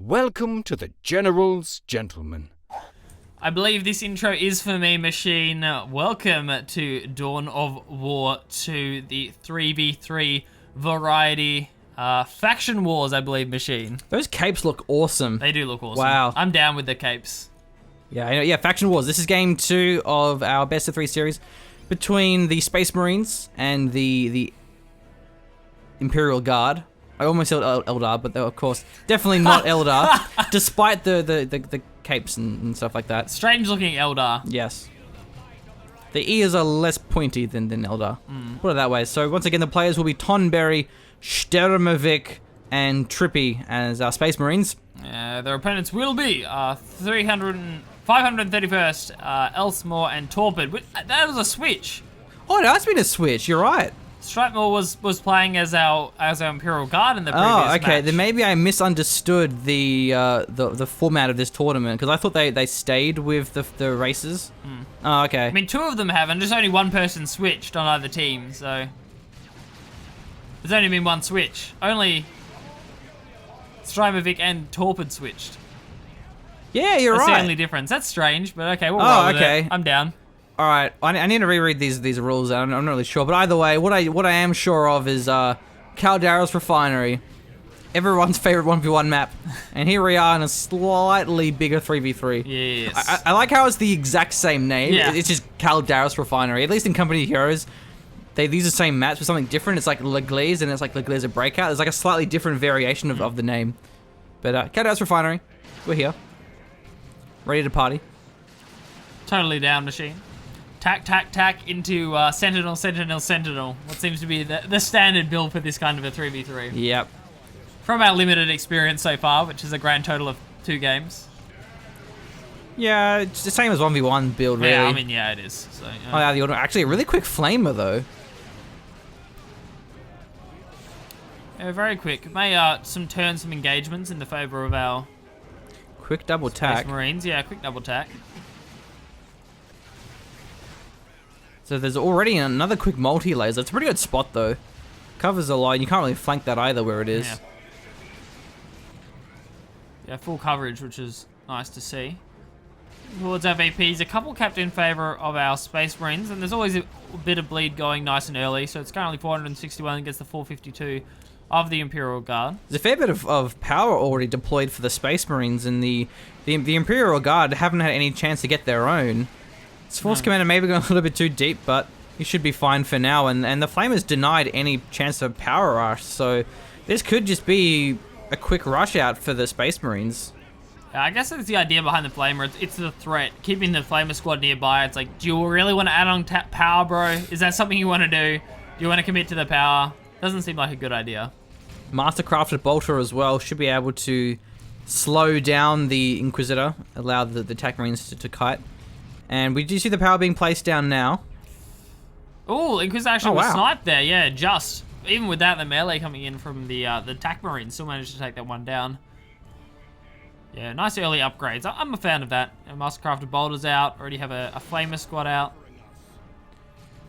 Welcome to the General's Gentlemen. I believe this intro is for me, Machine. Welcome to Dawn of War 2, the 3v3 variety faction wars, I believe, Machine. Those capes look awesome. They do look awesome. Wow. I'm down with the capes. Yeah, faction wars. This is game 2 of our best of 3 series between the Space Marines and the Imperial Guard. I almost said Eldar, but they're, of course, definitely not Eldar, despite the capes and stuff like that. Strange looking Eldar. Yes. The ears are less pointy than Eldar. Put it that way. So once again, the players will be Tonberry, Sturmovik, and Trippy as our Space Marines. Their opponents will be 531st, Elsmore, and Torpid. That was a switch. Oh, that's been a switch. You're right. Stripemore was playing as our Imperial Guard in the previous match. Okay. Then maybe I misunderstood the format of this tournament because I thought they stayed with the races. Oh, okay. I mean, 2 of them have, and just only 1 person switched on either team, so there's only been 1 switch. Only Strimovic and Torpid switched. Yeah, you're That's right. the only difference. That's strange, but okay, we'll roll with it. I'm down. All right, I need to reread these rules. I'm not really sure, but either way, what I am sure of is Caldero's Refinery, everyone's favorite 1v1 map, and here we are in a slightly bigger 3v3. Yes. I like how it's the exact same name. Yeah. It's just Caldero's Refinery. At least in Company of Heroes, they use the same maps with something different. It's like L'Église, and it's like L'Église of Breakout. There's like a slightly different variation of the name. But Caldero's Refinery, we're here, ready to party. Totally down, Machine. Tack into Sentinel. What seems to be the standard build for this kind of a 3v3. Yep. From our limited experience so far, which is a grand total of 2 games. Yeah, it's the same as 1v1 build, really. Yeah, I mean, yeah, it is. So, Oh, yeah, the order. Actually, a really quick flamer, though. Yeah, very quick. May some engagements in the favor of our Quick double Space tack. Marines. Yeah, quick double tack. So there's already another quick multi-laser. It's a pretty good spot, though. Covers a lot. You can't really flank that either where it is. Yeah, full coverage, which is nice to see. Towards our VPs, a couple capped in favor of our Space Marines, and there's always a bit of bleed going nice and early, so it's currently 461 against the 452 of the Imperial Guard. There's a fair bit of power already deployed for the Space Marines, and the Imperial Guard haven't had any chance to get their own. This Force Commander may be going a little bit too deep, but he should be fine for now, and the Flamers denied any chance of power rush, so this could just be a quick rush out for the Space Marines. Yeah, I guess that's the idea behind the Flamer. It's the threat. Keeping the Flamer squad nearby. It's like, do you really want to add on power, bro? Is that something you want to do? Do you want to commit to the power? Doesn't seem like a good idea. Mastercrafted Bolter as well should be able to slow down the Inquisitor, allow the attack Marines to kite. And we do see the power being placed down now. Oh, Inquisitor actually was sniped there. Yeah, just. Even with that, the melee coming in from the attack Marines still managed to take that one down. Yeah, nice early upgrades. I'm a fan of that. Mastercrafted Bolter's out. Already have a Flamer squad out.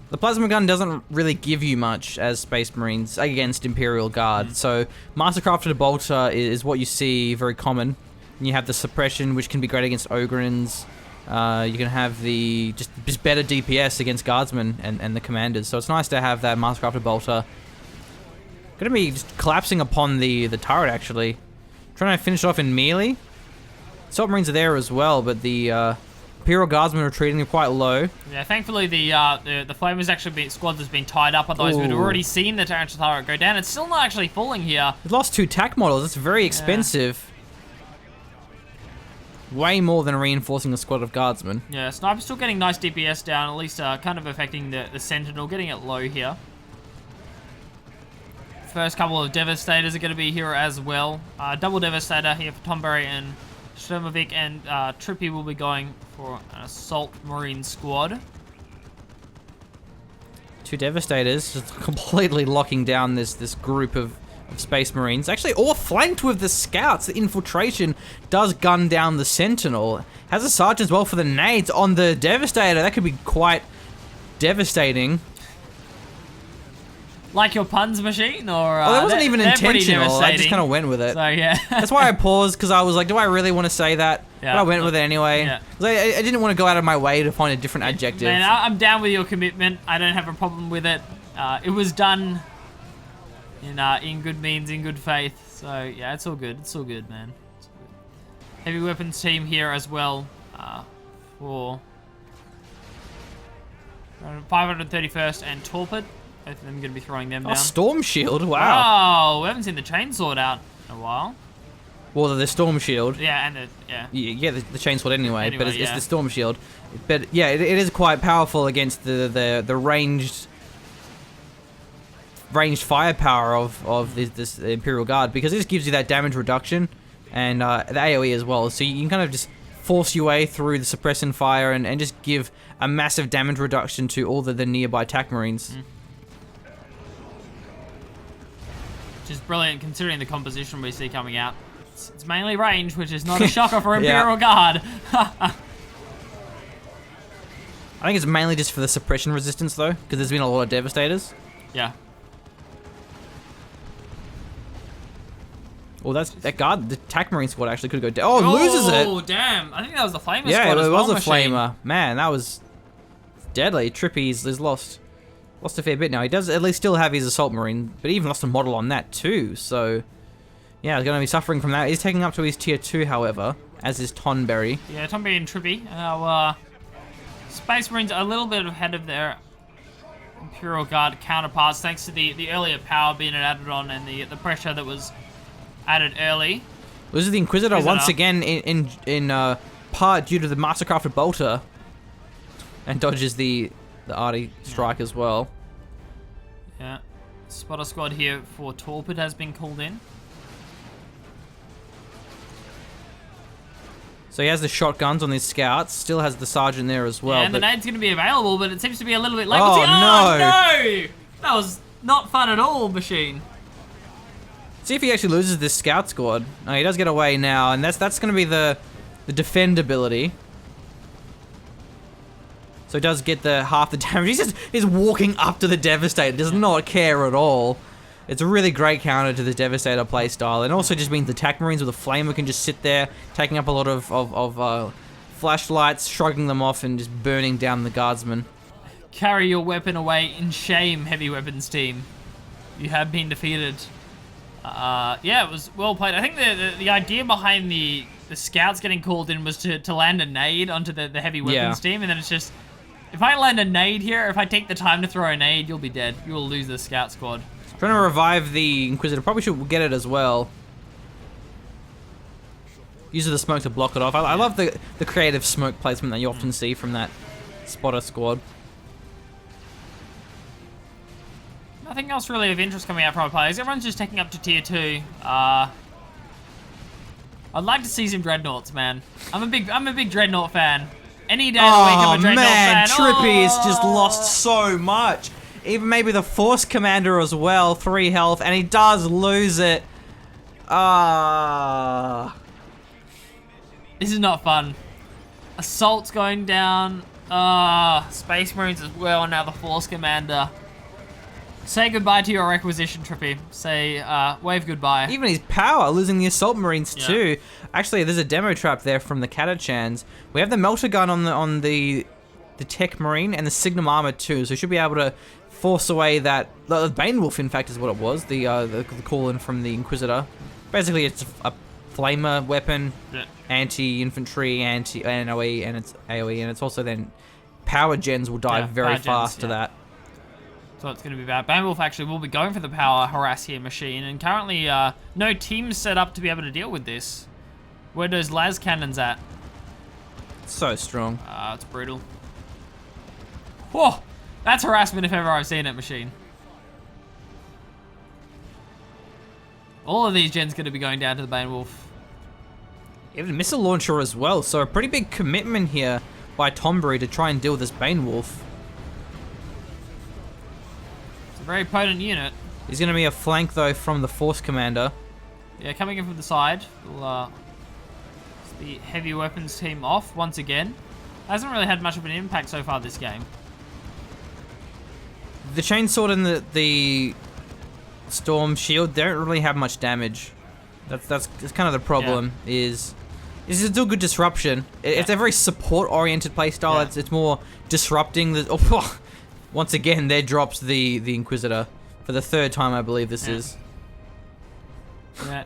The Plasma Gun doesn't really give you much as Space Marines against Imperial Guard. So Mastercrafted Bolter is what you see very common. And you have the Suppression, which can be great against Ogrins. You can have the just better DPS against Guardsmen and the Commanders. So it's nice to have that Mastercrafted Bolter. Gonna be just collapsing upon the turret, actually. Trying to finish it off in melee. Assault Marines are there as well, but the Imperial Guardsmen are retreating quite low. Yeah, thankfully the Flamers squad has been tied up, otherwise we'd already seen the Tarantula turret go down. It's still not actually falling here. We've lost 2 tack models. That's very expensive. Way more than reinforcing a squad of Guardsmen. Yeah, Sniper's still getting nice DPS down, at least kind of affecting the Sentinel, getting it low here. First couple of Devastators are going to be here as well. Double Devastator here for Tonberry and Sturmovik, and Trippy will be going for an Assault Marine squad. 2 Devastators just completely locking down this group of Space Marines. Actually, all flanked with the Scouts. The infiltration does gun down the Sentinel. Has a Sergeant as well for the nades on the Devastator. That could be quite devastating. Like your puns, machine, or Well, that wasn't even they're pretty intentional. I just devastating. kind of went with it. So yeah. That's why I paused, because I was like, do I really want to say that? Yeah, But I went with it anyway. yeah. 'Cause I didn't want to go out of my way to find a different adjective. Man, I'm down with your commitment. I don't have a problem with it. It was done in good means, in good faith. So yeah, it's all good. It's all good, man. It's all good. Heavy weapons team here as well. For 531st and Torpid. Both of them going to be throwing them Oh, down. Storm Shield, wow. Oh, we haven't seen the Chainsword out in a while. Well, the Storm Shield. Yeah, and The Chainsword anyway, but it's yeah. the Storm Shield. But yeah, it is quite powerful against the ranged firepower of this Imperial Guard, because it just gives you that damage reduction and the AoE as well. So you can kind of just force your way through the suppressing fire and just give a massive damage reduction to all the nearby attack marines. Which is brilliant considering the composition we see coming out. It's mainly range, which is not a shocker for Imperial Guard. I think it's mainly just for the suppression resistance though, because there's been a lot of Devastators. Yeah. Well, that guard, the attack marine squad actually could go down. Oh, loses it. Oh, damn. I think that was the Flamer Yeah, squad as it well, was a machine. flamer. Man, that was deadly. Trippy's has lost a fair bit now. He does at least still have his assault marine, but he even lost a model on that too. So yeah, he's going to be suffering from that. He's taking up to his tier 2, however, as is Tonberry. Yeah, Tonberry and Trippy. Our Space Marines are a little bit ahead of their Imperial Guard counterparts, thanks to the earlier power being added on and the pressure that was added early. Loses the Inquisitor once again in part due to the Mastercrafted Bolter, and dodges the Arty strike as well. Yeah. Spotter squad here for Torpid has been called in. So he has the shotguns on his scouts, still has the sergeant there as well. Yeah, and the nade's going to be available, but it seems to be a little bit late. Oh, Oh, no. no! That was not fun at all, machine. See if he actually loses this scout squad. Oh, he does get away now, and that's going to be the defend ability. So he does get the half the damage. He's walking up to the Devastator, does not care at all. It's a really great counter to the Devastator playstyle, and also just means the attack marines with a flamer can just sit there, taking up a lot of flashlights, shrugging them off, and just burning down the guardsmen. Carry your weapon away in shame, heavy weapons team. You have been defeated. Yeah, it was well played. I think the idea behind the scouts getting called in was to land a nade onto the heavy weapons team, and then it's just, if I land a nade here, if I take the time to throw a nade, you'll be dead. You will lose the scout squad. Trying to revive the Inquisitor. Probably should get it as well. Uses the smoke to block it off. I love the creative smoke placement that you often see from that spotter squad. Nothing else really of interest coming out from our players. Everyone's just taking up to tier 2. I'd like to see some Dreadnoughts, man. I'm a big Dreadnought fan. Any day of the week, I'm a Dreadnought fan. Trippy has just lost so much. Even maybe the Force Commander as well, 3 health, and he does lose it. This is not fun. Assault's going down. Space Marines as well, and now the Force Commander. Say goodbye to your requisition, Trippy. Say, wave goodbye. Even his power, losing the Assault Marines too. Actually, there's a demo trap there from the Catachans. We have the Melter Gun on the Tech Marine and the Signum Armor too, so we should be able to force away that... The Bane Wolf, in fact, is what it was. The call-in from the Inquisitor. Basically, it's a flamer weapon, anti-infantry, anti-AOE, and it's AOE, and it's also then... Power gens will die very fast to that. So it's going to be bad. Bane Wolf actually will be going for the power harass here machine, and currently no teams set up to be able to deal with this. Where those las cannons at? So strong. It's brutal. Whoa! That's harassment if ever I've seen it, machine. All of these gens going to be going down to the Bane Wolf. You have a missile launcher as well, so a pretty big commitment here by Tonberry to try and deal with this Bane Wolf. It's a very potent unit. He's going to be a flank, though, from the Force Commander. Yeah, coming in from the side. We'll, the heavy weapons team off once again. Hasn't really had much of an impact so far this game. The Chainsword and the Storm Shield don't really have much damage. That's kind of the problem. Is still good disruption. It's a very support-oriented playstyle. Yeah. It's more disrupting the. Oh, once again, there drops the Inquisitor for the third time, I believe this is. Yeah.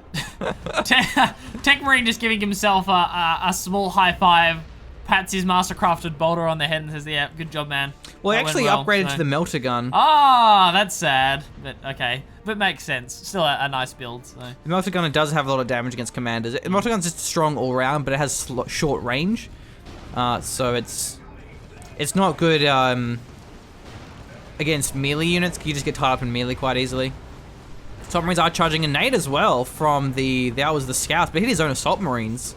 Tech Marine just giving himself a small high five, pats his mastercrafted bolter on the head and says, "Yeah, good job, man." Well, he That actually went well, upgraded so. to the Melter Gun. Ah, that's sad, but okay. But makes sense. Still a nice build, so. The Melter Gun does have a lot of damage against commanders. The Melter Gun's just strong all round, but it has short range. So it's not good against melee units. You just get tied up in melee quite easily. Assault Marines are charging a nade as well from that was the Scouts, but he hit his own Assault Marines.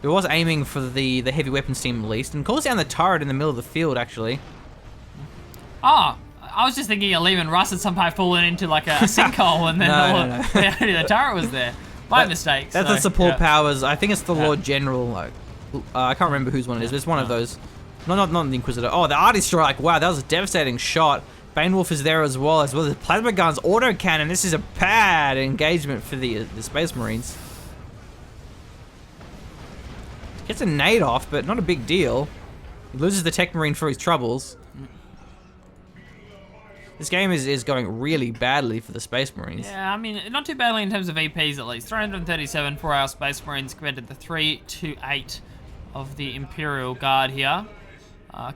He was aiming for the heavy weapons team at least, and calls down the turret in the middle of the field actually. Oh, I was just thinking of leaving Russ had somehow fallen into like a sinkhole and then No. the turret was there. My mistake. That's so, the support yeah. powers. I think it's the Lord General. Like, I can't remember whose one it is, but it's one of those. Not the Inquisitor. Oh, the Arty Strike. Wow, that was a devastating shot. Banewolf is there as well as the Plasma Gun's autocannon. This is a bad engagement for the Space Marines. Gets a nade off, but not a big deal. He loses the Tech Marine for his troubles. This game is going really badly for the Space Marines. Yeah, I mean, not too badly in terms of VPs at least. 337 for our Space Marines compared to the 328 of the Imperial Guard here.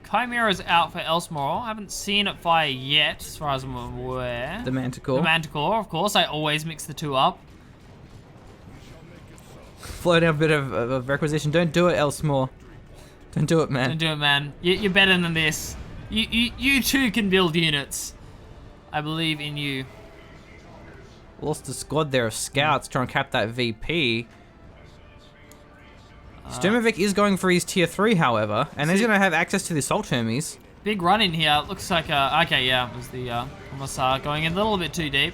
Chimera's out for Elsmore. I haven't seen it fire yet, as far as I'm aware. The Manticore. The Manticore, of course. I always mix the two up. Floating a bit of requisition. Don't do it, Elsmore. Don't do it, man. Don't do it, man. You're better than this. You too can build units. I believe in you. Lost a squad there of Scouts trying to cap that VP. Sturmovik is going for his tier 3, however, and he's going to have access to the Assault Hermes. Big run in here. Looks like okay, yeah, it was the Commissar going in a little bit too deep.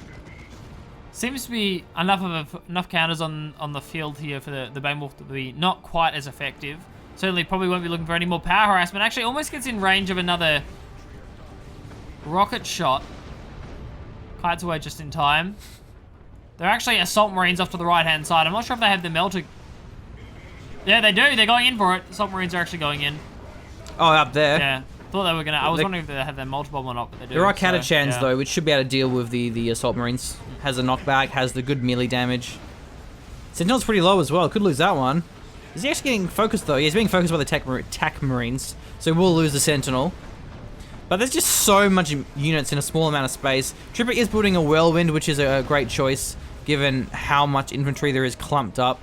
Seems to be enough counters on the field here for the Banewolf to be not quite as effective. Certainly probably won't be looking for any more power harassment. Actually almost gets in range of another rocket shot. Kites away just in time. They're actually Assault Marines off to the right-hand side. I'm not sure if they have the Melter. Yeah, they do. They're going in for it. Assault Marines are actually going in. Oh, up there. Yeah. Thought they were going to... I was wondering if they had their multi-bomb or not, but they do. There are Catachans, yeah. though, which should be able to deal with the Assault Marines. Has a knockback, has the good melee damage. Sentinel's pretty low as well. Could lose that one. Is he actually getting focused, though? He's being focused by the TAC Marines, so we'll lose the Sentinel. But there's just so much units in a small amount of space. Tripper is building a Whirlwind, which is a great choice, given how much infantry there is clumped up.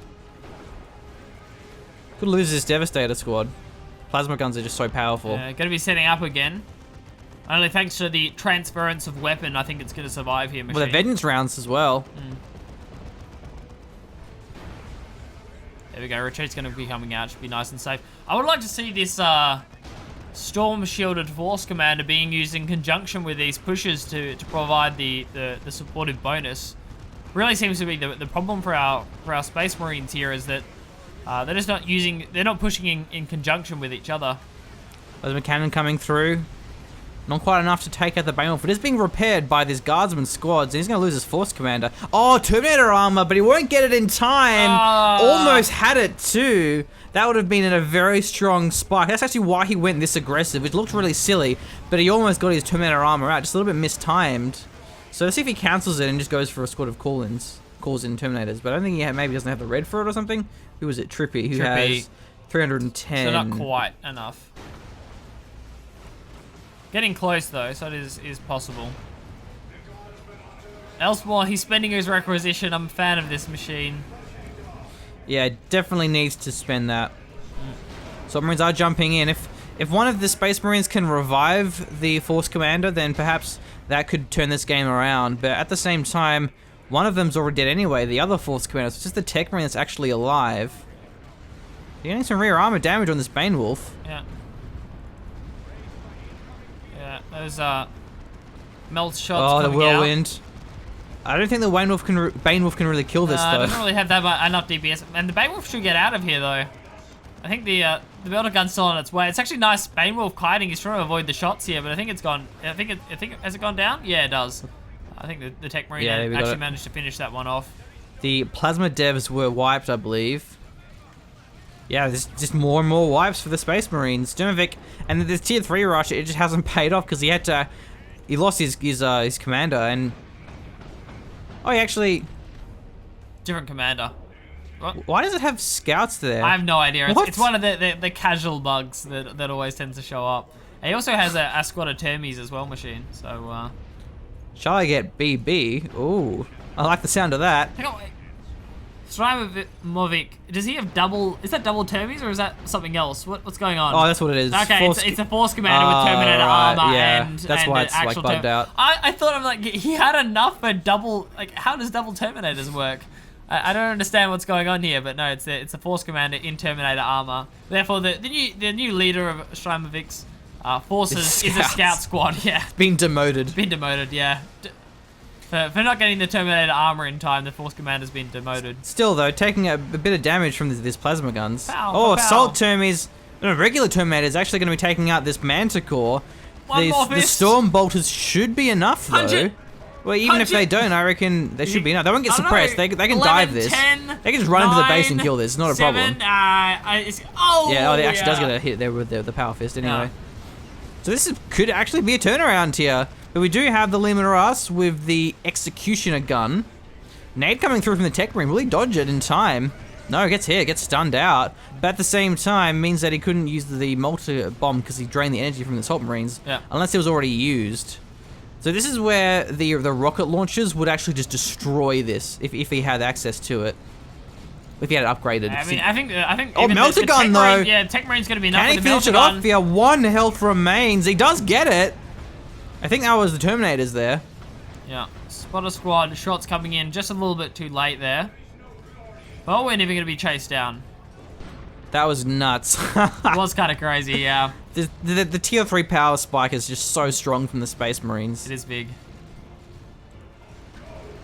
Could lose this Devastator squad. Plasma guns are just so powerful. Yeah, going to be setting up again. Only thanks to the transference of weapon, I think it's going to survive here, Machine. Well, the Vengeance rounds as well. There we go. Retreat's going to be coming out. Should be nice and safe. I would like to see this Storm Shielded Force Commander being used in conjunction with these pushes to provide the supportive bonus. Really seems to be the problem for our Space Marines here is that they're just not using, they're not pushing in conjunction with each other. There's a cannon coming through. Not quite enough to take out the Banewolf. It is being repaired by this Guardsman squads. And he's going to lose his Force Commander. Oh, Terminator armor, but he won't get it in time. Almost had it too. That would have been in a very strong spike. That's actually why he went this aggressive, which looked really silly. But he almost got his Terminator armor out. Just a little bit mistimed. So let's see if he cancels it and just goes for a squad of call-ins. Calls in Terminators. But I don't think he maybe doesn't have the red for it or something. Who was it? Trippy, who has 310. So not quite enough. Getting close though, so it is possible. Elsmore, he's spending his requisition. I'm a fan of this machine. Yeah, definitely needs to spend that. Submarines are jumping in. If one of the Space Marines can revive the Force Commander, then perhaps that could turn this game around. But at the same time, one of them's already dead anyway, the other Force Commander. So it's just the Tech Marine that's actually alive. You're getting some rear armor damage on this Banewolf. Yeah. Yeah, those melt shots Oh, the coming Whirlwind. I don't think the Banewolf can really kill this, though. Doesn't really have that enough DPS. And the Banewolf should get out of here, though. I think the melter gun's still on its way. It's actually nice. Banewolf kiting. He's trying to avoid the shots here, but I think it's gone. I think has it gone down? Yeah, it does. I think the Tech Marine actually managed to finish that one off. The plasma devs were wiped, I believe. Yeah, there's just more and more wipes for the Space Marines. Dermovic, and this tier 3 rush, it just hasn't paid off because he lost his commander, and he actually different commander. What? Why does it have scouts there? I have no idea. It's one of the casual bugs that always tends to show up. He also has a squad of Termies as well, machine. So shall I get BB? Ooh, I like the sound of that. Hang on, wait. Strimovic, does he have double? Is that double Termies or is that something else? What's going on? Oh, that's what it is. Okay, it's a Force Commander with Terminator armor and that's why it's like bugged out. I thought I'm like he had enough for double. Like, how does double Terminators work? I don't understand what's going on here, but no, it's a Force Commander in Terminator armor. Therefore, the new leader of Strimovic's forces is a Scout squad. Yeah, it's been demoted. Been demoted. Yeah. For not getting the Terminator armor in time, the Force Commander's been demoted. Still, though, taking a bit of damage from this plasma guns. Pow. Assault Termies. No, regular Terminator is actually going to be taking out this Manticore. The Storm Bolters should be enough, though. Well, even if they don't, I reckon they should be enough. They won't get suppressed. They can 11, dive this. 10, they can just run 9, into the base and kill this. It's not a 7, problem. They actually does get a hit there with the Power Fist anyway. Yeah. So this could actually be a turnaround here. But we do have the Lehman Russ with the Executioner gun. Nade coming through from the Tech Marine. Will he dodge it in time? No, gets hit, gets stunned out. But at the same time, means that he couldn't use the Multi Bomb because he drained the energy from the Assault Marines. Yeah. Unless it was already used. So this is where the rocket launchers would actually just destroy this if he had access to it. If he had it upgraded. I think. Oh, melter gun though. Yeah, Tech Marine's gonna be enough. Can he finish it off? Yeah, 1 health remains. He does get it. I think that was the Terminators there. Yeah, spotter squad, shots coming in just a little bit too late there. Well, we're never going to be chased down. That was nuts. It was kind of crazy, yeah. The tier 3 power spike is just so strong from the Space Marines. It is big.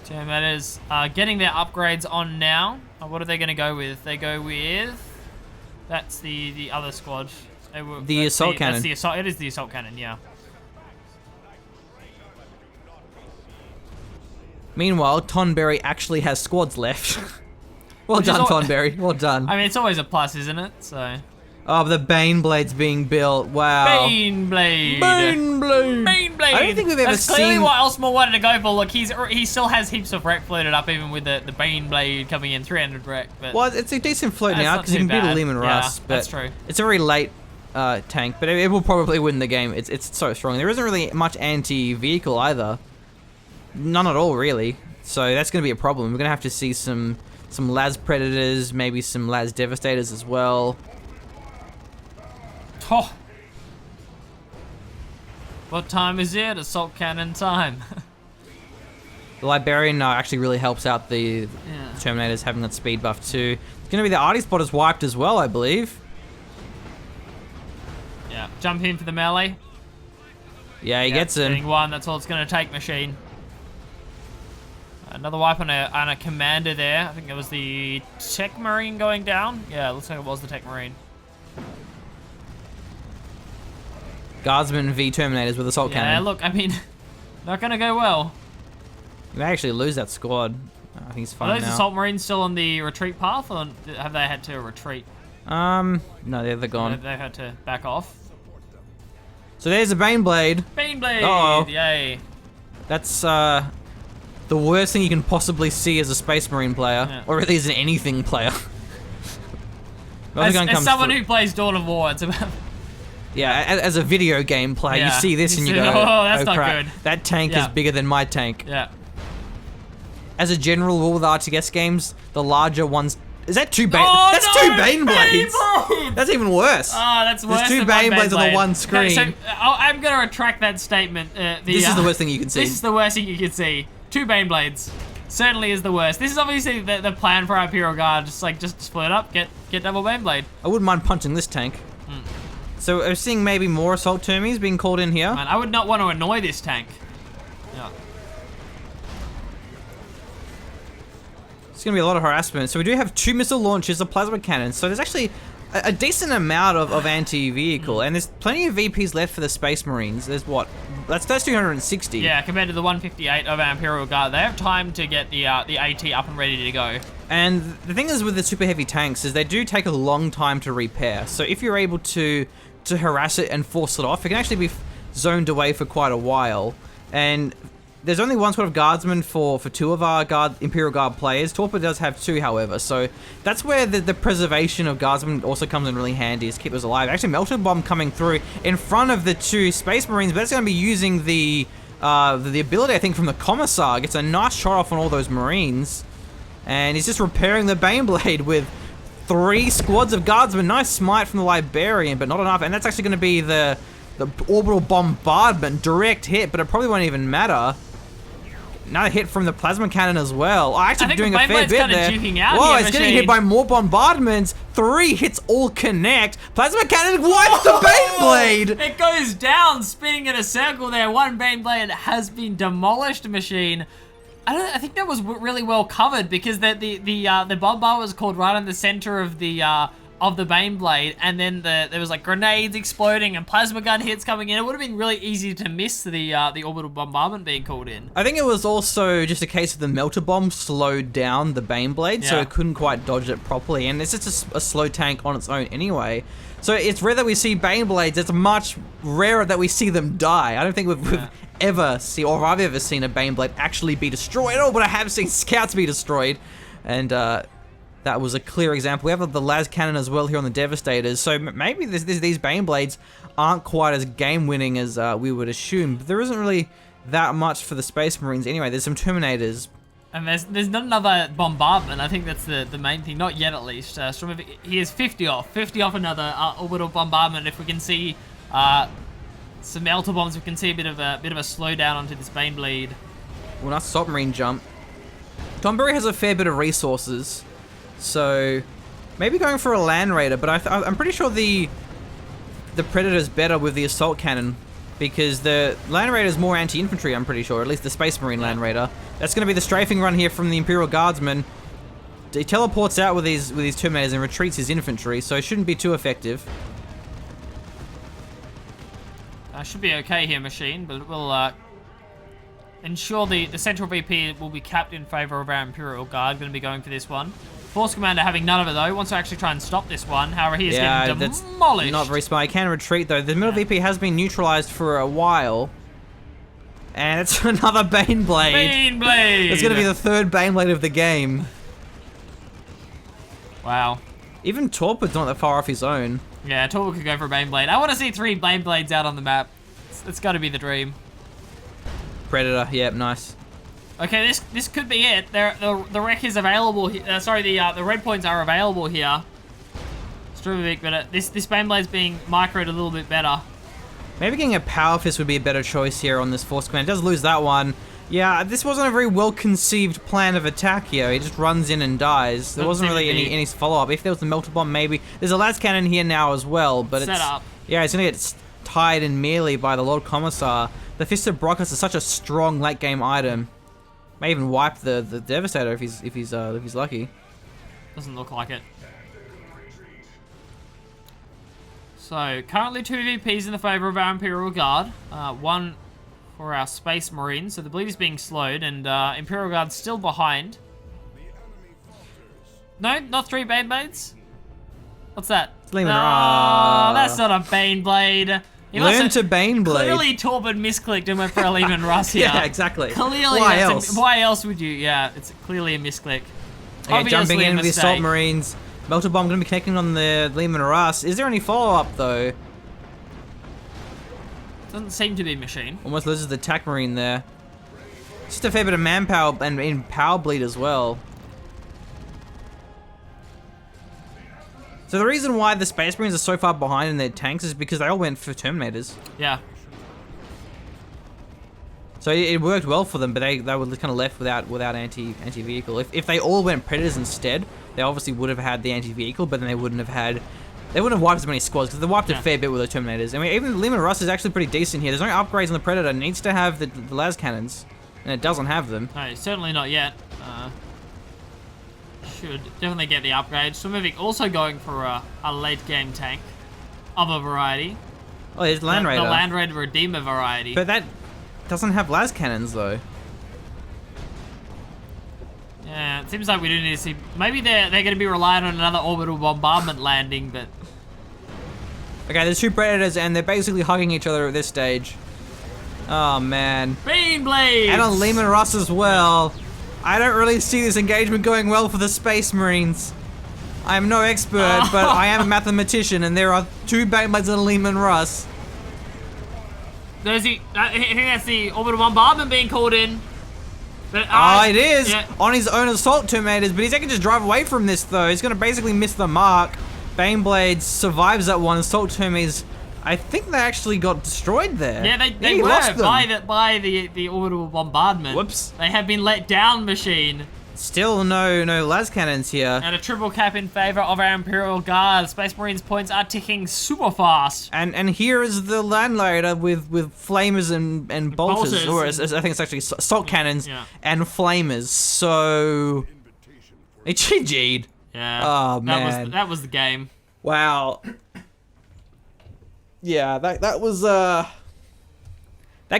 Terminators getting their upgrades on now. What are they going to go with? They go with... That's the other squad. The assault cannon. That's the assault. It is the assault cannon, yeah. Meanwhile, Tonberry actually has squads left. Well done, Tonberry. Well done. I mean, it's always a plus, isn't it? So. Oh, the Baneblade's being built. Wow. Baneblade. Baneblade. Baneblade. I don't think we've ever That's clearly what Elsmore wanted to go for. Look, he still has heaps of wreck floated up, even with the Baneblade coming in, 300 wreck. But well, it's a decent float now because you can beat a Lehman Russ. But that's true. It's a very late tank, but it will probably win the game. It's so strong. There isn't really much anti-vehicle either. None at all, really. So that's going to be a problem. We're going to have to see some Las Predators, maybe some Las Devastators as well. Oh. What time is it? Assault cannon time. The Liberian actually really helps out the Terminators having that speed buff too. It's going to be the Arty Spotters wiped as well, I believe. Yeah, jump in for the melee. Yeah, he gets him. Getting one, that's all it's going to take, machine. Another wipe on a commander there. I think it was the Tech Marine going down. Yeah, it looks like it was the Tech Marine. Guardsmen v Terminators with assault cannon. Yeah, look, I mean, not going to go well. You may actually lose that squad. I think he's fine now. Are those assault marines still on the retreat path, or have they had to retreat? No, they're gone. They've had to back off. So there's a Baneblade. Baneblade! Uh-oh. Yay. That's the worst thing you can possibly see as a Space Marine player, or really as an anything player. As someone who plays Dawn of War, it's about... Yeah, as a video game player, you see this and you go, oh, that's not crap. good. That tank is bigger than my tank. Yeah. As a general rule with RTS games, the larger ones... Is that two That's two Baneblades! That's even worse. Oh, that's worse. There's two Baneblades on the one screen. Okay, so I'm going to retract that statement. This is the worst thing you can see. This is the worst thing you can see. Two Baneblades. Certainly is the worst. This is obviously the plan for our Imperial Guard. Just split up, get double Baneblade. I wouldn't mind punching this tank. So we're seeing maybe more Assault Termies being called in here. Man, I would not want to annoy this tank. Yeah. It's going to be a lot of harassment. So we do have 2 missile launchers, a plasma cannon. So there's actually a decent amount of anti-vehicle, and there's plenty of VPs left for the Space Marines. There's what? That's 260. Yeah, compared to the 158 of our Imperial Guard, they have time to get the AT up and ready to go. And the thing is with the super heavy tanks is they do take a long time to repair. So if you're able to harass it and force it off, it can actually be zoned away for quite a while. And there's only one sort of guardsman for two of our Imperial Guard players. Torpor does have two, however, so that's where the preservation of guardsmen also comes in really handy, is keep us alive. Actually, Melter Bomb coming through in front of the two Space Marines, but that's going to be using the ability, I think, from the Commissar. Gets a nice shot off on all those Marines, and he's just repairing the Baneblade with 3 squads of guardsmen. Nice smite from the Librarian, but not enough, and that's actually going to be the orbital bombardment, direct hit, but it probably won't even matter. Another hit from the plasma cannon as well. Oh, actually doing a fair bit there. Whoa, it's getting hit by more bombardments. 3 hits all connect. Plasma cannon wipes the Baneblade. It goes down, spinning in a circle there. One Baneblade has been demolished, Machine. I think that was really well covered, because the bombard was called right in the center of the Baneblade, and then there was like grenades exploding and plasma gun hits coming in. It would have been really easy to miss the orbital bombardment being called in. I think it was also just a case of the Melter Bomb slowed down the Baneblade, so it couldn't quite dodge it properly, and it's just a slow tank on its own anyway. So it's rare that we see Baneblades. It's much rarer that we see them die. I don't think we've ever seen, or I've ever seen, a Baneblade actually be destroyed at all, but I have seen scouts be destroyed, and that was a clear example. We have the las cannon as well here on the Devastators, so maybe these Baneblades aren't quite as game-winning as we would assume. But there isn't really that much for the Space Marines anyway. There's some Terminators. And there's not another bombardment. I think that's the main thing. Not yet, at least. He is 50 off another orbital bombardment. If we can see some Melter Bombs, we can see a bit of a slowdown onto this Baneblade. Well, nice submarine jump. Tonberry has a fair bit of resources, so maybe going for a Land Raider, but I'm pretty sure the Predator's better with the Assault Cannon, because the Land Raider is more anti-infantry, I'm pretty sure, at least the Space Marine Land Raider. That's going to be the strafing run here from the Imperial Guardsman. He teleports out with these Terminators and retreats his infantry, so it shouldn't be too effective. Should be okay here, Machine, but it will ensure the Central VP will be capped in favor of our Imperial Guard. Going to be going for this one. Force Commander having none of it though, wants to actually try and stop this one. However, he is getting demolished. Not very smart. He can retreat though. The middle VP has been neutralized for a while. And it's another Baneblade. Baneblade! It's going to be the 3rd Baneblade of the game. Wow. Even Torpid's not that far off his own. Yeah, Torpid could go for a Baneblade. I want to see 3 Baneblades out on the map. It's got to be the dream. Predator, yep, nice. Okay, this could be it. The wreck is available. The red points are available here. Struvovic, but this Baneblade's being microed a little bit better. Maybe getting a Power Fist would be a better choice here on this Force Command. It does lose that one. Yeah, this wasn't a very well-conceived plan of attack here. He just runs in and dies. There wasn't really any follow-up. If there was the Melter Bomb, maybe. There's a las cannon here now as well, but Set up. Yeah, it's gonna get tied in melee by the Lord Commissar. The Fist of Brockus is such a strong late-game item. May even wipe the Devastator if he's lucky. Doesn't look like it. So currently 2 VPs in the favor of our Imperial Guard. 1 for our Space Marines. So the bleed is being slowed, and Imperial Guard's still behind. No, not 3 Baneblades. What's that? No, that's not a Baneblade. Learn to Baneblade. Clearly Torpid misclicked and went for a Lehman Russ here. Yeah, exactly. Clearly, why else would you? Yeah, it's clearly a misclick. Okay, jumping in with the Assault Marines. Melter Bomb going to be connecting on the Lehman Russ. Is there any follow-up, though? Doesn't seem to be, Machine. Almost loses the attack Marine there. Just a fair bit of manpower and in power bleed as well. So the reason why the Space Marines are so far behind in their tanks is because they all went for Terminators. Yeah. So it worked well for them, but they were kind of left without anti-vehicle. If they all went Predators instead, they obviously would have had the anti-vehicle, but then they wouldn't have wiped as many squads, because they wiped a fair bit with the Terminators. I mean, even Lehman Russ is actually pretty decent here. There's no upgrades on the Predator. It needs to have the las cannons, and it doesn't have them. No, certainly not yet. should definitely get the upgrade. Swimovik also going for a late game tank of a variety. Oh, there's Land Raider. The Land Raider Redeemer variety. But that doesn't have las cannons though. Yeah, it seems like we do need to see. Maybe they're going to be relying on another orbital bombardment landing, but. Okay, there's two Predators and they're basically hugging each other at this stage. Oh man. Beam Blades! And on Lehman Russ as well. I don't really see this engagement going well for the Space Marines. I am no expert, but I am a mathematician, and there are two Baneblades on Lehman Russ. There's the. I think that's the orbital bombardment being called in. But, it is! Yeah. On his own assault terminators, but he's can just drive away from this though. He's gonna basically miss the mark. Baneblade survives that one. Assault terminators, I think they actually got destroyed there. Yeah, they were lost them. by the orbital bombardment. Whoops. They have been let down, machine. Still no las cannons here. And a triple cap in favor of our Imperial Guard. Space Marines points are ticking super fast. And here is the Land Raider with flamers and bolters, or I think it's actually assault cannons and flamers. So it GG'd. Yeah. Oh man. That was the game. Wow. Yeah, that was that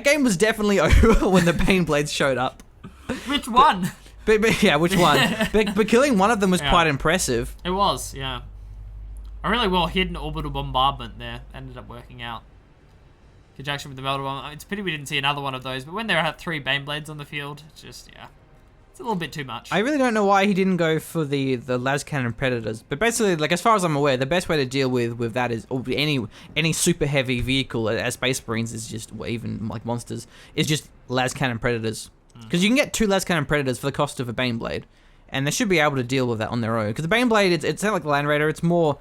game was definitely over when the Baneblades showed up. Which one? But yeah, which one? but killing one of them was quite impressive. It was, yeah. A really well hidden orbital bombardment there ended up working out. Conjunction with the melter bomb. It's a pity we didn't see another one of those, but when there are 3 Baneblades on the field, it's just, yeah. It's a little bit too much. I really don't know why he didn't go for the las cannon Predators. But basically, like as far as I'm aware, the best way to deal with that is, or any super heavy vehicle as Space Marines is just, or even like monsters, is just las cannon Predators. Because you can get 2 las cannon Predators for the cost of a Baneblade, and they should be able to deal with that on their own. Because the Baneblade, it's not like the Land Raider. It's more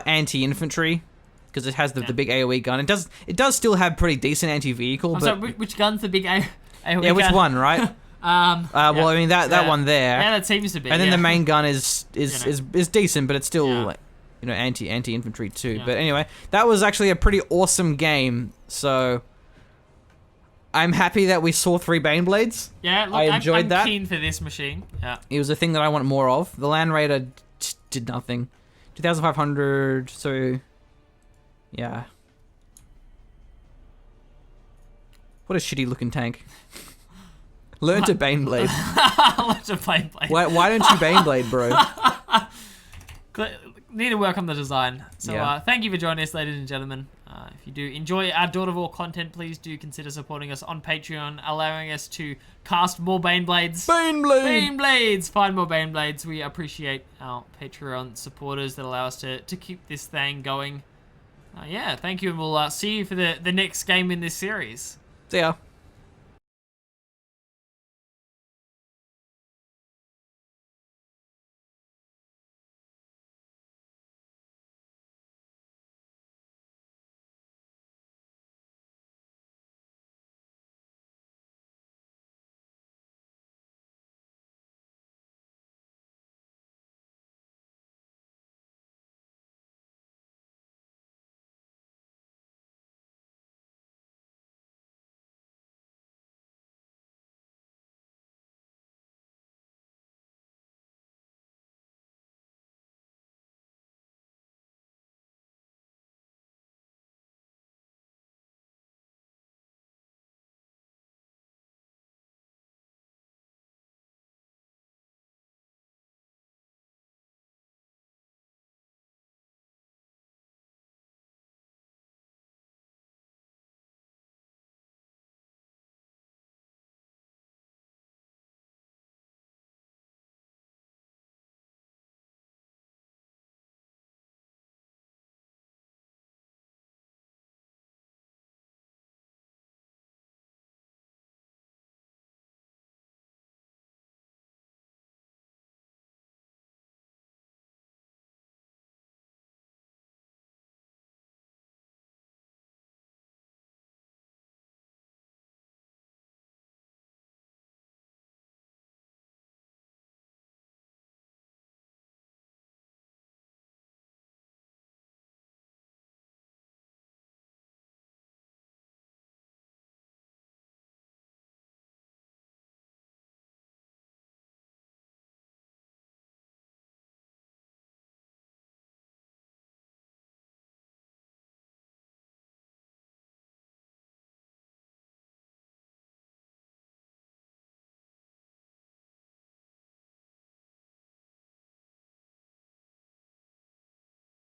anti-infantry because it has the big AOE gun. It does still have pretty decent anti-vehicle. So which gun's the big AOE gun? Yeah, which one, right? Well, I mean that one there. Yeah, that seems to be. And then the main gun is decent, but it's still like, anti-infantry too. Yeah. But anyway, that was actually a pretty awesome game. So I'm happy that we saw 3 Baneblades. Yeah, look, I enjoyed that. I'm keen for this machine. Yeah. It was a thing that I want more of. The Land Raider did nothing. 2,500. So yeah. What a shitty looking tank. Learn to Baneblade. Learn to Baneblade. Why don't you Baneblade, bro? Need to work on the design. So yeah. Thank you for joining us, ladies and gentlemen. If you do enjoy our Dawn of War content, please do consider supporting us on Patreon, allowing us to cast more Baneblades. Baneblades! Find more Baneblades. We appreciate our Patreon supporters that allow us to keep this thing going. Yeah, thank you, and we'll see you for the next game in this series. See ya.